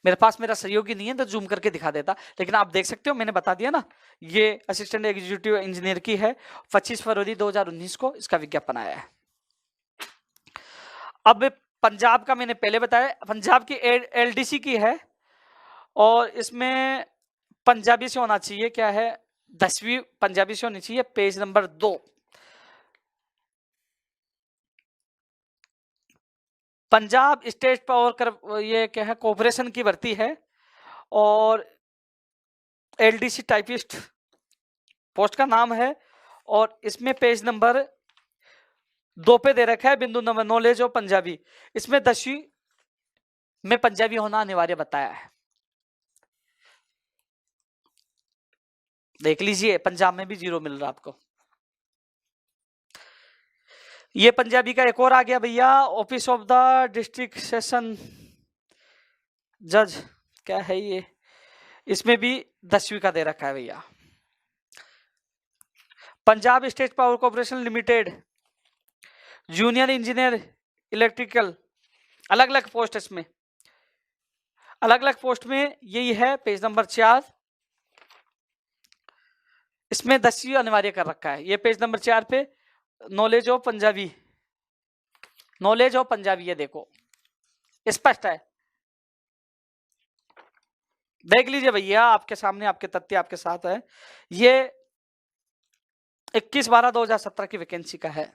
मेरे पास मेरा सहयोगी नहीं है तो जूम करके दिखा देता, लेकिन आप देख सकते हो, मैंने बता दिया ना। ये असिस्टेंट एग्जीक्यूटिव इंजीनियर की है, 25 फरवरी 2019 को इसका विज्ञापन आया है। अब पंजाब का मैंने पहले बताया, पंजाब की एलडीसी की है, और इसमें पंजाबी से होना चाहिए, क्या है, 10वीं पंजाबी से होनी चाहिए, page number 2। Punjab state power ये क्या है, कॉर्पोरेशन की भर्ती है, और एलडीसी टाइपिस्ट पोस्ट का नाम है, और इसमें पेज नंबर 2 पे दे रखा है बिंदु नंबर नॉलेज ऑफ पंजाबी। इसमें 10वीं में पंजाबी होना अनिवार्य बताया है। देख लीजिए, पंजाब में भी 0 मिल रहा आपको। ये पंजाबी का एक और आ गया भैया, office of the district session जज, क्या है ये, इसमें भी 10वीं का दे रखा है भैया। Punjab state power corporation limited, junior engineer electrical, अलग अलग पोस्ट, इसमें अलग अलग पोस्ट में यही है, पेज नंबर 4। इसमें 10वीं अनिवार्य कर रखा है। ये पेज नंबर 4 पे knowledge of Punjabi, knowledge of Punjabi, ये देखो स्पष्ट है, देख लीजिए भैया, आपके सामने आपके तथ्य आपके साथ है। ये 21/12/2017 की वैकेंसी का है।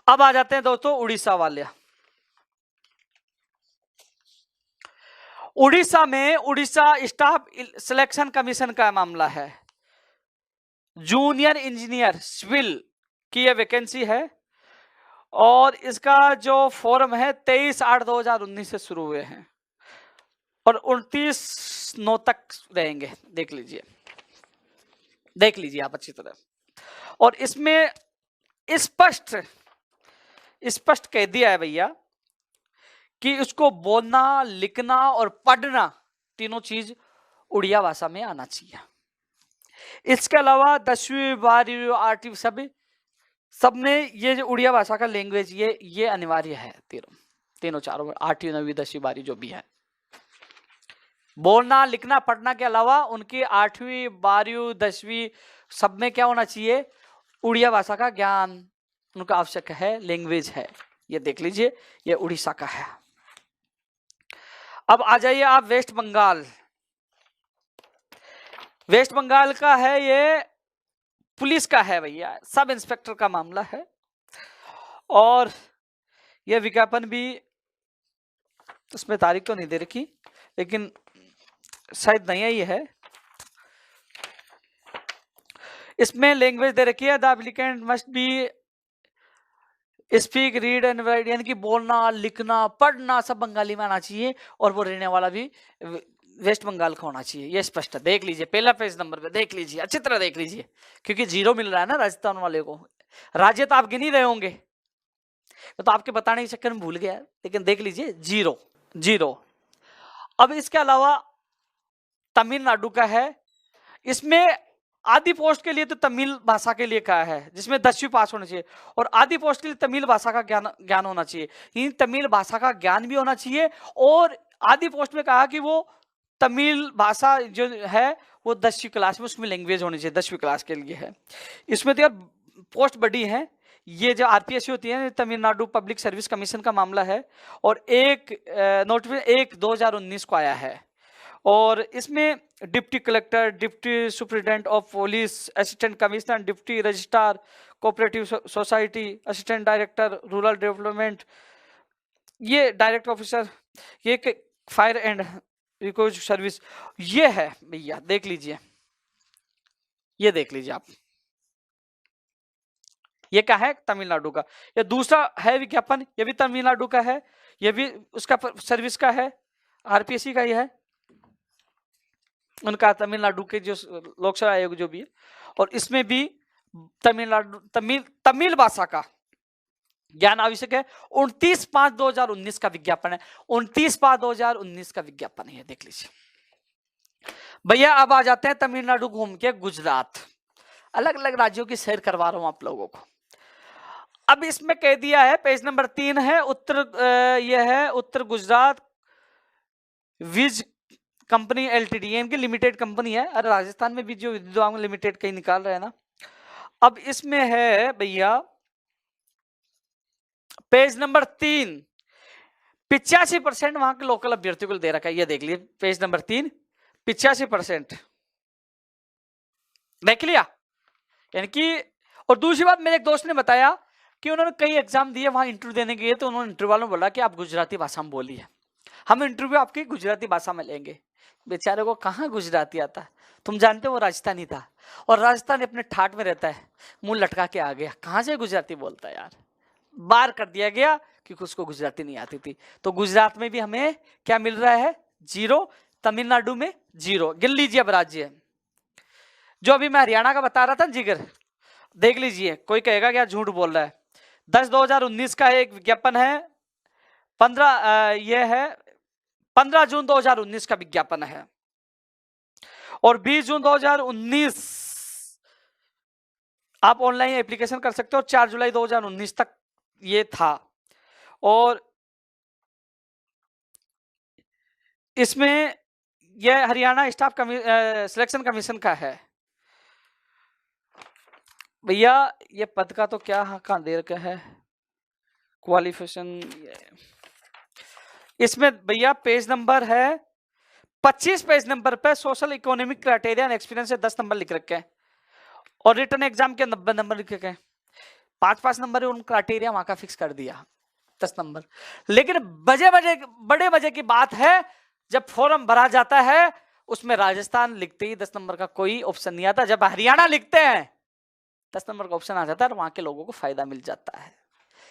अब आ जाते हैं दोस्तों उड़ीसा वाले। उड़ीसा में उड़ीसा स्टाफ सिलेक्शन कमीशन का मामला है, जूनियर इंजीनियर सिविल की यह वैकेंसी है, और इसका जो फॉर्म है 23/8/2019 से शुरू हुए हैं, और 29/9 तक रहेंगे। देख लीजिए, देख लीजिए आप अच्छी तरह, और इसमें स्पष्ट स्पष्ट कह दिया है भैया कि उसको बोलना, लिखना और पढ़ना तीनों चीज उड़िया भाषा में आना चाहिए। इसके अलावा 10वीं 12वीं 8वीं सब में ये जो उड़िया भाषा का लैंग्वेज ये अनिवार्य है। तीनों चारों में 8वीं 9वीं 10वीं 12वीं जो भी है, बोलना, लिखना, पढ़ना के अलावा उनकी 8वीं 12वीं 10वीं सब में क्या होना चाहिए, उड़िया भाषा का ज्ञान उनका आवश्यक है, लैंग्वेज है। ये देख लीजिए, ये उड़ीसा का है। अब आ जाइए आप वेस्ट बंगाल। वेस्ट बंगाल का है, ये पुलिस का है भैया, सब इंस्पेक्टर का मामला है, और यह विज्ञापन भी, इसमें तारीख तो नहीं दे रखी, लेकिन शायद नया ही है। इसमें लैंग्वेज दे रखी है, the applicant must be speak read and right, यानी कि बोलना, लिखना, पढ़ना सब बंगाली में आना चाहिए, और वो रहने वाला भी वेस्ट बंगाल का होना चाहिए। ये स्पष्ट है, देख लीजिए पहला पेज नंबर पे, देख लीजिए अच्छी तरह देख लीजिए, क्योंकि 0 मिल रहा है ना राजस्थान वाले को। राज्य तो आप गिन ही रहे होंगे, तो आपके बताने के चक्कर में भूल गया, लेकिन देख लीजिए 0। अब इसके अलावा तमिलनाडु का है, इसमें आधी पोस्ट के लिए तो तमिल भाषा के लिए कहा है, जिसमें 10वीं पास होनी चाहिए, और आधी पोस्ट के लिए तमिल भाषा का ज्ञान होना चाहिए। इन तमिल भाषा का ज्ञान भी होना चाहिए, और आधी पोस्ट में कहा कि वो तमिल भाषा जो है वो 10वीं क्लास में, उसमें लैंग्वेज होनी चाहिए, 10वीं क्लास के लिए है। इसमें तो यार पोस्ट बड़ी है, ये जो आरपीएससी होती है तमिलनाडु पब्लिक सर्विस कमीशन का मामला है, और एक नोटिफिकेशन 1/2019 को आया है, और इसमें deputy collector, deputy superintendent of police, assistant commissioner, deputy registrar cooperative society, assistant director rural development, ये डायरेक्टर ऑफिसर, ये फायर एंड रिकॉर्ड सर्विस, ये है भैया, देख लीजिए, ये देख लीजिए आप, ये क्या है, तमिलनाडु का। ये दूसरा है विज्ञापन, ये भी तमिलनाडु का है, ये भी उसका सर्विस का है, आरपीएससी का ही है, उनका तमिलनाडु के जो लोकसेवा आयोग जो भी है, और इसमें भी तमिलनाडु तमिल भाषा का ज्ञान आवश्यक है। 29/5/2019 का विज्ञापन है, 29/5/2019 का विज्ञापन है, देख लीजिए भैया। अब आ जाते हैं तमिलनाडु घूम के गुजरात, अलग अलग राज्यों की सैर करवा रहा हूं आप लोगों को। अब इसमें कह दिया है, पेज नंबर 3 है, यह है उत्तर गुजरात विज कंपनी एलटीडी है, इनकी लिमिटेड कंपनी है। अरे राजस्थान में भी जो विद्युत लिमिटेड कहीं निकाल रहे हैं ना। अब इसमें है भैया पेज नंबर 3, 85% वहां के लोकल अभ्यर्थियों को दे रखा है। ये देख लीजिए पेज नंबर 3, 85% देख लिया। यानी कि और दूसरी बात, मेरे एक दोस्त ने बताया कि उन्होंने कई एग्जाम दिए, वहां इंटरव्यू देने गए तो उन्होंने इंटरव्यू वालों ने बोला कि आप गुजराती भाषा में बोलिए, हम इंटरव्यू आपकी गुजराती भाषा में लेंगे। बेचारे को कहाँ गुजराती आता, तुम जानते हो वो राजस्थानी था, और राजस्थानी अपने ठाट में रहता है, मुंह लटका के आ गया, कहाँ से गुजराती बोलता है यार। बार कर दिया गया क्योंकि उसको गुजराती नहीं आती थी। तो गुजरात में भी हमें क्या मिल रहा है, 0, तमिलनाडु में 0। गिन लीजिए अब राज्य, जो अभी मैं हरियाणा का बता रहा था जिगर, देख लीजिए, कोई कहेगा क्या झूठ बोल रहा है। 10/2019 का एक विज्ञापन है, 15 जून 2019 का विज्ञापन है, और 20 जून 2019 आप ऑनलाइन एप्लीकेशन कर सकते हो, 4 जुलाई 2019 तक ये था। और इसमें यह हरियाणा स्टाफ सिलेक्शन कमीशन का है भैया। ये पद का तो क्या कहाँ दे रखा है, क्वालिफिकेशन, इसमें भैया पेज नंबर है 25, पेज नंबर पे social economic criteria and experience से 10 नंबर लिख रखे हैं, और रिटर्न एग्जाम के 90 नंबर लिख रखे हैं। 5 नंबर उन क्राइटेरिया वहां का फिक्स कर दिया, 10 नंबर। लेकिन बड़े मजे की बात है, जब फॉर्म भरा जाता है उसमें राजस्थान लिखते ही 10 नंबर का कोई ऑप्शन नहीं आता, जब हरियाणा लिखते हैं 10 नंबर का ऑप्शन आ जाता है, और वहां के लोगों को फायदा मिल जाता है।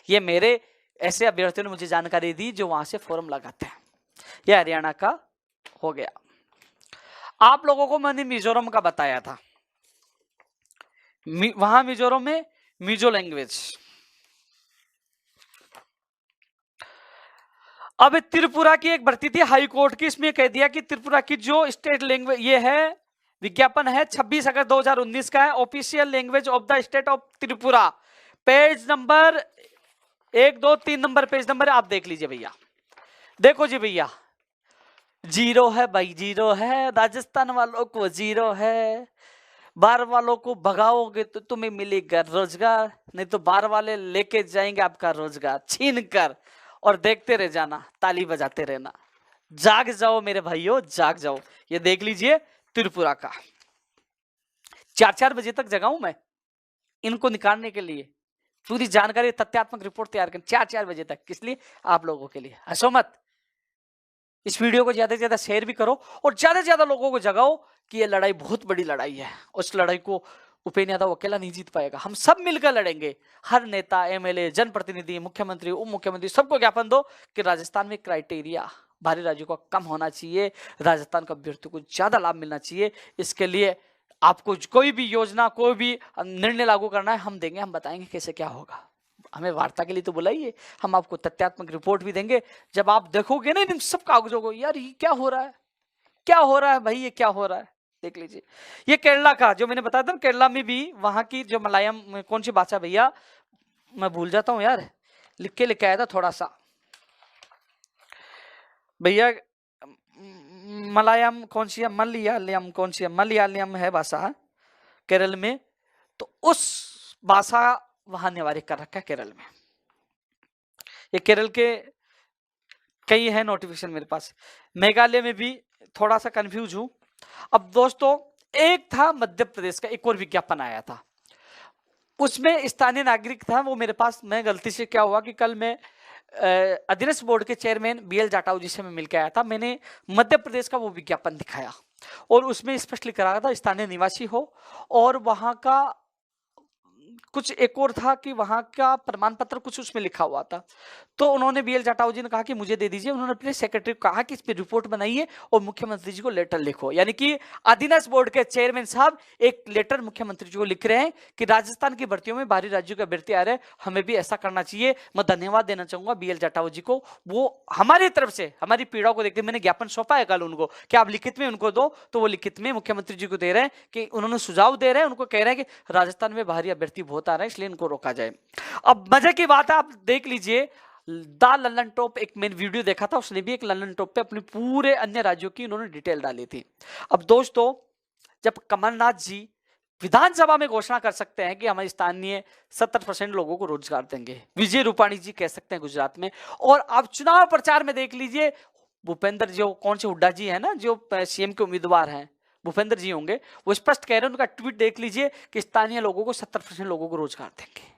ये मेरे ऐसे अभ्यर्थियों ने मुझे जानकारी दी जो वहां से फॉर्म लगाते हैं। यह हरियाणा का हो गया। आप लोगों को मैंने मिजोरम का बताया था, वहां मिजोरम में मिजो लैंग्वेज। अब त्रिपुरा की एक भर्ती थी हाई कोर्ट की, इसमें कह दिया कि त्रिपुरा की जो स्टेट लैंग्वेज, ये है विज्ञापन है 26 अगस्त 2019 का है, official language of the state of Tripura. Page number 1, 2, 3 number page number आप देख लीजिए भैया। देखो जी भैया, 0 है भाई, 0 है। राजस्थान वालों को 0 है। बाहर वालों को भगाओगे तो तुम्हें मिलेगा रोजगार, नहीं तो बाहर वाले लेके जाएंगे आपका रोजगार छीन कर, और देखते रह जाना, ताली बजाते रहना। जाग जाओ मेरे भाइयों, जाग जाओ। ये देख लीजिए त्रिपुरा का, 4-4 बजे तक जगाऊं मैं इनको निकालने के लिए, पूरी जानकारी तथ्यात्मक रिपोर्ट तैयार कर 4-4 बजे तक। किस लिए? आप लोगों के लिए। हंसो मत, इस वीडियो को ज्यादा से ज्यादा शेयर भी करो, और ज्यादा से ज्यादा लोगों को जगाओ कि ये लड़ाई बहुत बड़ी लड़ाई है। उस लड़ाई को उपेंद्र यादव अकेला नहीं जीत पाएगा, हम सब मिलकर लड़ेंगे। हर नेता, एमएलए, जनप्रतिनिधि, मुख्यमंत्री, उप मुख्यमंत्री, सबको ज्ञापन दो कि राजस्थान में क्राइटेरिया बाहरी राज्यों का कम होना चाहिए, राजस्थान का अभ्यर्थियों को ज्यादा लाभ मिलना चाहिए। इसके लिए आपको कोई भी योजना, कोई भी निर्णय लागू करना है, हम देंगे, हम बताएंगे कैसे क्या होगा। हमें वार्ता के लिए तो बुलाइए, हम आपको तथ्यात्मक रिपोर्ट भी देंगे। जब आप देखोगे ना इन सब कागजों को, यार ये क्या हो रहा है, क्या हो रहा है भाई, ये क्या हो रहा है, देख लीजिए। ये केरला का जो मैंने बताया था, केरला में भी वहां की जो मलयालम, कौन सी भाषा भैया, मैं भूल जाता हूं यार, लिख के लेके आया था थोड़ा सा भैया। मलयालम कौन सी है, मलयालम कौन सी है, मलयालम है भाषा केरल में, तो उस भाषा वहां निवार्य कर रखा है केरल में। ये केरल के कई है नोटिफिकेशन मेरे पास। मेघालय में भी थोड़ा सा कंफ्यूज हूं। अब दोस्तों, एक था मध्य प्रदेश का, एक और विज्ञापन आया था, उसमें स्थानीय नागरिक था वो मेरे पास। मैं गलती से क्या हुआ कि कल मैं अधीनस्थ बोर्ड के चेयरमैन बीएल जाटाऊ जी से मैं मिलकर आया था। मैंने मध्य प्रदेश का वो विज्ञापन दिखाया, और उसमें स्पष्ट लिखा रहा था स्थानीय निवासी हो, और वहां का कुछ एक और था कि वहां का प्रमाण पत्र कुछ उसमें लिखा हुआ था। तो उन्होंने बीएल जाटाऊ जी ने कहा कि मुझे दे दीजिए। उन्होंने अपने सेक्रेटरी को कहा कि इस पे रिपोर्ट बनाइए और मुख्यमंत्री जी को लेटर लिखो। यानी कि अधीनस्थ बोर्ड के चेयरमैन साहब एक लेटर मुख्यमंत्री जी को लिख रहे हैं कि राजस्थान की भर्तियों में बाहरी राज्यों के अभ्यर्थी आ रहे हैं, हमें भी ऐसा करना चाहिए। मैं धन्यवाद देना चाहूंगा बीएल जाटाऊ जी को, वो हमारी तरफ से हमारी पीड़ा को देखते, मैंने ज्ञापन सौंपा है कल उनको कि आप लिखित में उनको दो, तो वो लिखित में मुख्यमंत्री जी को दे रहे हैं कि उन्होंने सुझाव दे रहे हैं, उनको कह रहे हैं कि राजस्थान में बाहरी अभ्यर्थी बहुत आ रहे हैं, इसलिए इनको रोका जाए। अब मजे की बात है, आप देख लीजिए, द लल्लन टॉप एक मैंने वीडियो देखा था, उसने भी एक लल्लन टॉप पे अपने पूरे अन्य राज्यों की उन्होंने डिटेल डाली थी। अब दोस्तों, जब कमलनाथ जी विधानसभा में घोषणा कर सकते हैं कि हमारे स्थानीय 70% लोगों को रोजगार देंगे, विजय रूपाणी जी कह सकते हैं गुजरात में, और आप चुनाव प्रचार में देख लीजिए भूपेंद्र जो कौन से हुड्डा जी है ना, जो सीएम के उम्मीदवार हैं, भूपेंद्र जी होंगे, वो स्पष्ट कह रहे हैं, उनका ट्वीट देख लीजिए कि स्थानीय लोगों को 70% लोगों को रोजगार देंगे।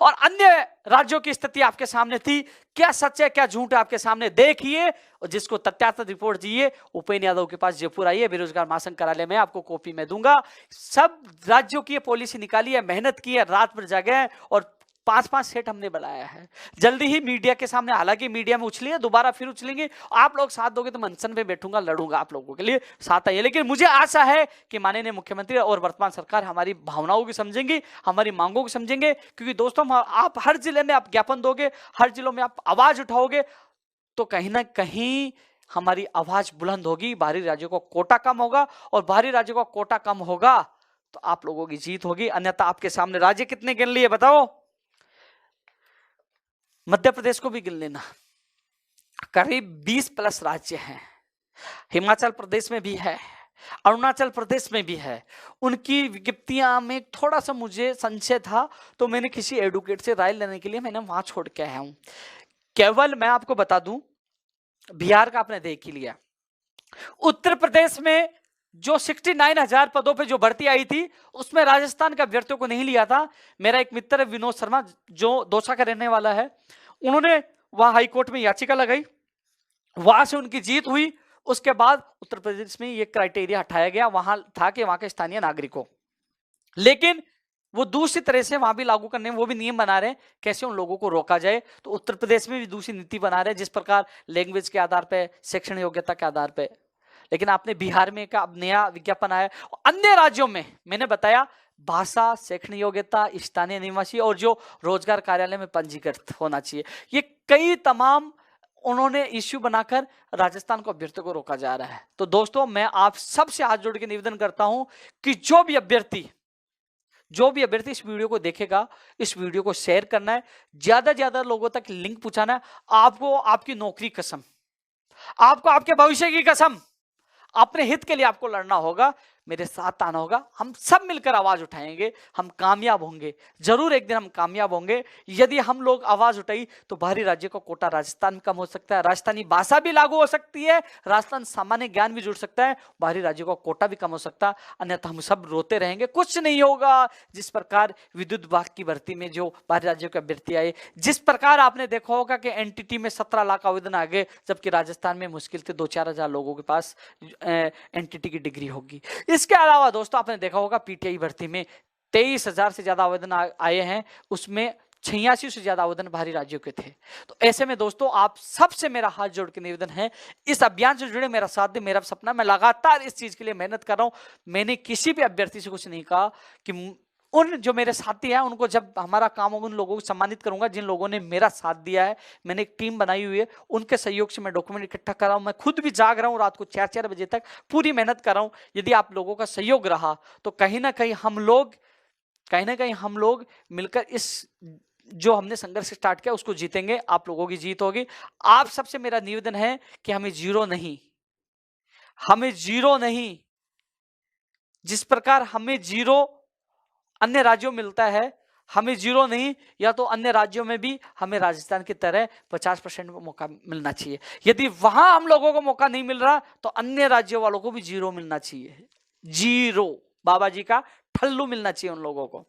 और अन्य राज्यों की स्थिति आपके सामने थी, क्या सच है क्या झूठ है आपके सामने देखिए, और जिसको तथ्यात्मक रिपोर्ट चाहिए उपेंद्र यादव के पास जयपुर आइए, बेरोजगार महासंघ कार्यालय में आपको कॉपी में दूंगा। सब राज्यों की पॉलिसी निकाली है, मेहनत की है, रात भर जागे हैं, और 5-5 सेट हमने बनाया है। जल्दी ही मीडिया के सामने, हालांकि मीडिया में उछलिए, दोबारा फिर उछलेंगे, आप लोग साथ दोगे तो मैं अनशन पे बैठूंगा, लड़ूंगा आप लोगों के लिए, साथ आइए। लेकिन मुझे आशा है कि माननीय मुख्यमंत्री और वर्तमान सरकार हमारी भावनाओं की समझेंगी, हमारी मांगों को समझेंगे, क्योंकि दोस्तों आप हर जिले में आप ज्ञापन दोगे, हर जिलों में आप आवाज उठाओगे, तो कहीं ना कहीं हमारी आवाज बुलंद होगी, बाहरी राज्यों को कोटा कम होगा, और बाहरी राज्यों का कोटा कम होगा तो आप लोगों की जीत होगी। अन्यथा आपके सामने राज्य कितने गिन लिए बताओ, मध्य प्रदेश को भी गिन लेना, करीब 20+ राज्य हैं, हिमाचल प्रदेश में भी है, अरुणाचल प्रदेश में भी है। उनकी विज्ञप्तियां में थोड़ा सा मुझे संशय था, तो मैंने किसी एडवोकेट से राय लेने के लिए मैंने वहां छोड़ के आया हूं। केवल मैं आपको बता दूं, बिहार का आपने देख ही लिया, उत्तर प्रदेश में जो 69,000 पदों पे जो भर्ती आई थी, उसमें राजस्थान का अभ्यर्थियों को नहीं लिया था। मेरा एक मित्र है विनोद शर्मा, जो दौसा का रहने वाला है, उन्होंने वहां हाईकोर्ट में याचिका लगाई, वहां से उनकी जीत हुई। उसके बाद उत्तर प्रदेश में ये क्राइटेरिया हटाया गया, वहां था कि वहां के स्थानीय नागरिकों, लेकिन वो दूसरी तरह से वहां भी लागू करने में वो भी नियम बना रहे हैं कैसे उन लोगों को रोका जाए। तो उत्तर प्रदेश में भी दूसरी नीति बना रहे हैं, जिस प्रकार लैंग्वेज के आधार पर, शैक्षणिक योग्यता के आधार पर। लेकिन आपने बिहार में का अब नया विज्ञापन आया, अन्य राज्यों में मैंने बताया भाषा, शैक्षणिक योग्यता, स्थानीय निवासी और जो रोजगार कार्यालय में पंजीकृत होना चाहिए, ये कई तमाम उन्होंने इश्यू बनाकर राजस्थान को अभ्यर्थियों को रोका जा रहा है। तो दोस्तों, मैं आप सबसे हाथ जोड़ के निवेदन करता हूं कि जो भी अभ्यर्थी इस वीडियो को देखेगा, इस वीडियो को शेयर करना है, ज्यादा ज्यादा लोगों तक लिंक पहुंचाना है। आपको आपकी नौकरी कसम, आपको आपके भविष्य की कसम, अपने हित के लिए आपको लड़ना होगा, मेरे साथ आना होगा, हम सब मिलकर आवाज उठाएंगे, हम कामयाब होंगे, जरूर एक दिन हम कामयाब होंगे। यदि हम लोग आवाज उठाई तो बाहरी राज्य का कोटा राजस्थान में कम हो सकता है, राजस्थानी भाषा भी लागू हो सकती है, राजस्थान सामान्य ज्ञान भी जुड़ सकता है, बाहरी राज्यों का कोटा भी कम हो सकता है। अन्यथा हम सब रोते रहेंगे, कुछ नहीं होगा। जिस प्रकार विद्युत विभाग की भर्ती में जो बाहरी राज्यों के अभ्यर्थी आए, जिस प्रकार आपने देखा होगा कि एनटीटी में 17 लाख आवेदन आ गए, जबकि राजस्थान में मुश्किल से 2-4 हजार लोगों के पास एनटीटी की डिग्री होगी। इसके अलावा दोस्तों, आपने देखा होगा पीटीआई भर्ती में 23,000 से ज्यादा आवेदन आए हैं, उसमें 86 से ज्यादा आवेदन बाहरी राज्यों के थे। तो ऐसे में दोस्तों, आप सबसे मेरा हाथ जोड़ के निवेदन है, इस अभियान से जुड़े, मेरा साथ दे, मेरा सपना, मैं लगातार इस चीज के लिए मेहनत कर रहा हूं। मैंने किसी भी अभ्यर्थी से कुछ नहीं कहा कि उन जो मेरे साथी हैं उनको जब हमारा काम होगा उन लोगों को सम्मानित करूंगा जिन लोगों ने मेरा साथ दिया है। मैंने एक टीम बनाई हुई है, उनके सहयोग से मैं डॉक्यूमेंट इकट्ठा कर रहा हूं, मैं खुद भी जाग रहा हूं, रात को 4-4 बजे तक पूरी मेहनत कर रहा हूं। यदि आप लोगों का सहयोग रहा तो कहीं ना कहीं हम लोग मिलकर इस जो हमने संघर्ष स्टार्ट किया उसको जीतेंगे, आप लोगों की जीत होगी। आप सबसे मेरा निवेदन है कि हमें जीरो नहीं, जिस प्रकार हमें जीरो अन्य राज्यों में मिलता है, हमें जीरो नहीं, या तो अन्य राज्यों में भी हमें राजस्थान की तरह 50% को मौका मिलना चाहिए। यदि वहां हम लोगों को मौका नहीं मिल रहा तो अन्य राज्यों वालों को भी जीरो मिलना चाहिए, जीरो, बाबा जी का ठल्लू मिलना चाहिए उन लोगों को।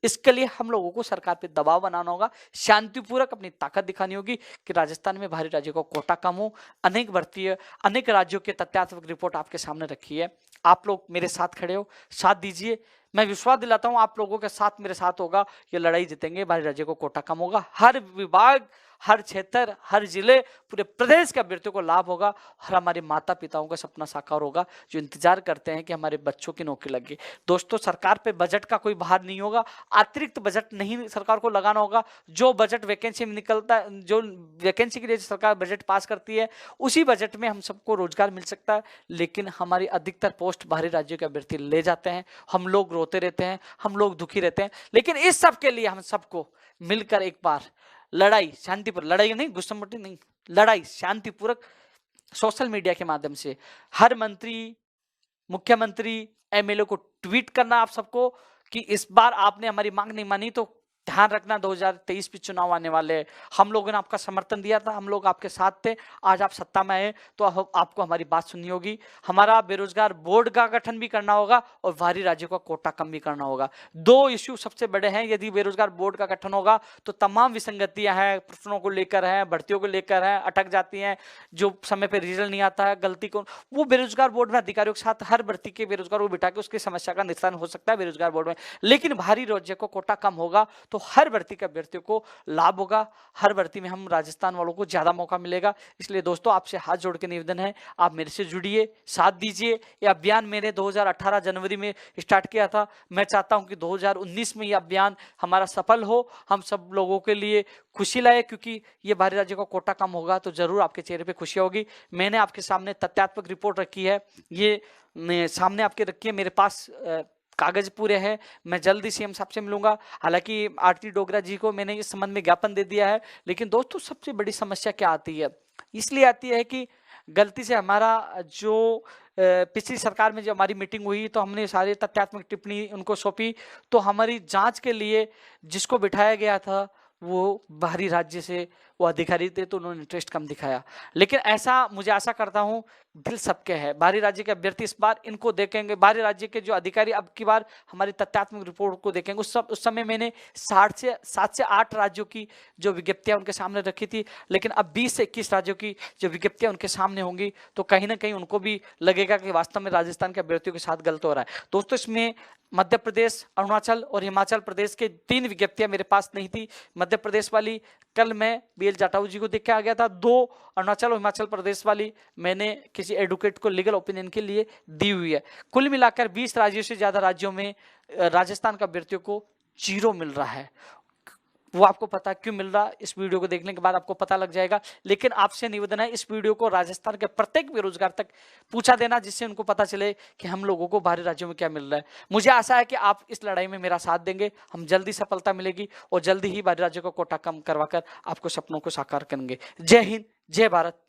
इसके लिए हम लोगों को सरकार पे दबाव बनाना होगा, शांतिपूर्वक अपनी ताकत दिखानी होगी कि राजस्थान में बाहरी राज्यों को कोटा कम हो। अनेक राज्यों के तथ्यात्मक रिपोर्ट आपके सामने रखी है, आप लोग मेरे साथ खड़े हो, साथ दीजिए। मैं विश्वास दिलाता हूं आप लोगों के साथ मेरे साथ होगा, ये लड़ाई जीतेंगे, बाहरी राज्यों को कोटा कम होगा, हर विभाग, हर क्षेत्र, हर जिले, पूरे प्रदेश के अभ्यर्थियों को लाभ होगा, और हमारे माता पिताओं का सपना साकार होगा जो इंतजार करते हैं कि हमारे बच्चों की नौकरी लगे। दोस्तों, सरकार पे बजट का कोई भार नहीं होगा, अतिरिक्त बजट नहीं सरकार को लगाना होगा। जो बजट वैकेंसी में निकलता है, जो वैकेंसी के लिए सरकार बजट पास करती है, उसी बजट में हम सबको रोजगार मिल सकता है। लेकिन हमारी अधिकतर पोस्ट बाहरी राज्यों के अभ्यर्थी ले जाते हैं, हम लोग रोते रहते हैं, हम लोग दुखी रहते हैं। लेकिन इस सब के लिए हम सबको मिलकर एक बार लड़ाई शांतिपूर्वक, लड़ाई नहीं, गुस्सा नहीं, लड़ाई शांतिपूर्वक सोशल मीडिया के माध्यम से हर मंत्री, मुख्यमंत्री, एमएलए को ट्वीट करना आप सबको कि इस बार आपने हमारी मांग नहीं मानी तो ध्यान रखना 2023 में चुनाव आने वाले हैं। हम लोगों ने आपका समर्थन दिया था, हम लोग आपके साथ थे, आज आप सत्ता में आए तो आपको हमारी बात सुननी होगी। हमारा बेरोजगार बोर्ड का गठन भी करना होगा और बाहरी राज्यों का कोटा कम भी करना होगा। दो इश्यू सबसे बड़े हैं। यदि बेरोजगार बोर्ड का गठन होगा तो तमाम विसंगतियां हैं, प्रश्नों को लेकर हैं, भर्तियों को लेकर हैं, अटक जाती हैं, जो समय पर रिजल्ट नहीं आता है, गलती को वो बेरोजगार बोर्ड में अधिकारियों के साथ हर भर्ती के बेरोजगार को बिठा के उसकी समस्या का निस्तारण हो सकता है बेरोजगार बोर्ड में। लेकिन बाहरी राज्य को कोटा कम होगा तो हर भर्ती के अभ्यर्थियों को लाभ होगा, हर भर्ती में हम राजस्थान वालों को ज्यादा मौका मिलेगा। इसलिए दोस्तों आपसे हाथ जोड़ के निवेदन है, आप मेरे से जुड़िए, साथ दीजिए। ये अभियान मैंने 2018 जनवरी में स्टार्ट किया था। मैं चाहता हूं कि 2019 में ये अभियान हमारा सफल हो, हम सब लोगों के लिए खुशी लाए, क्योंकि ये बाहरी राज्यों का कोटा कम होगा तो जरूर आपके चेहरे पे खुशी होगी। मैंने आपके सामने तथ्यात्मक रिपोर्ट रखी है, ये सामने आपके रखी है, मेरे पास कागज पूरे हैं। मैं जल्दी सीएम साहब से मिलूंगा। हालांकि आरती डोगरा जी को मैंने इस संबंध में ज्ञापन दे दिया है। लेकिन दोस्तों सबसे बड़ी समस्या क्या आती है, इसलिए आती है कि गलती से हमारा जो पिछली सरकार में जब हमारी मीटिंग हुई तो हमने सारे तथ्यात्मक टिप्पणी उनको सौंपी, तो हमारी जांच के लिए जिसको बिठाया गया था वो बाहरी राज्य से वो अधिकारी थे, तो उन्होंने इंटरेस्ट कम दिखाया। लेकिन ऐसा मुझे आशा करता हूं, दिल सबके है, बाहरी राज्य के अभ्यर्थी इस बार इनको देखेंगे, बाहरी राज्य के जो अधिकारी अब की बार हमारी तथ्यात्मक रिपोर्ट को देखेंगे। उस समय मैंने 7 से 8 राज्यों की जो विज्ञप्तियां उनके सामने रखी थी, लेकिन अब 20 से 21 राज्यों की जो विज्ञप्तियां उनके सामने होंगी तो कहीं ना कहीं उनको भी लगेगा कि वास्तव में राजस्थान के अभ्यर्थियों के साथ गलत हो रहा है। दोस्तों इसमें मध्य प्रदेश, अरुणाचल और हिमाचल प्रदेश के 3 विज्ञप्तियां मेरे पास नहीं थी। मध्य प्रदेश वाली कल मैं बीएल जाटाऊ जी को देख के आ गया था। 2 अरुणाचल और हिमाचल प्रदेश वाली मैंने किसी एडवोकेट को लीगल ओपिनियन के लिए दी हुई है। कुल मिलाकर 20 राज्यों से ज्यादा राज्यों में राजस्थान का अभ्यर्थियों को 0 मिल रहा है। वो आपको पता क्यों मिल रहा, इस वीडियो को देखने के बाद आपको पता लग जाएगा। लेकिन आपसे निवेदन है, इस वीडियो को राजस्थान के प्रत्येक बेरोजगार तक पूछा देना, जिससे उनको पता चले कि हम लोगों को बाहरी राज्यों में क्या मिल रहा है। मुझे आशा है कि आप इस लड़ाई में मेरा साथ देंगे, हम जल्दी सफलता मिलेगी और जल्दी ही बाहरी राज्यों को कोटा कम करवाकर आपको सपनों को साकार करेंगे। जय हिंद, जय भारत।